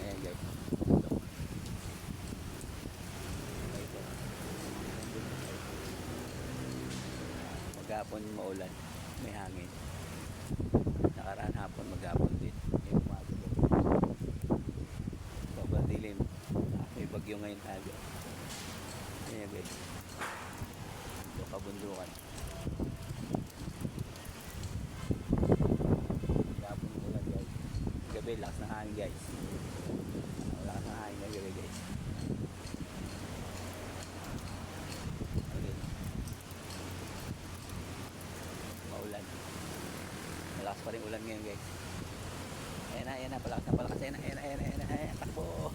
Ayan guys. Maghapon maulan, may hangin. Nakaraan hapon maghapon din. May umaga din. Sobrang dilim. May bagyo ngayon agad. Ayan guys. Ito kabundukan. Maghapon ulan guys. Gabi lakas ng hangin guys. Lakas ng hangin na gabi guys. Okay. Maulan. Malakas pa rin ulan ngayon guys. Ayan na, palakas na palakas. Ayan na, takbo.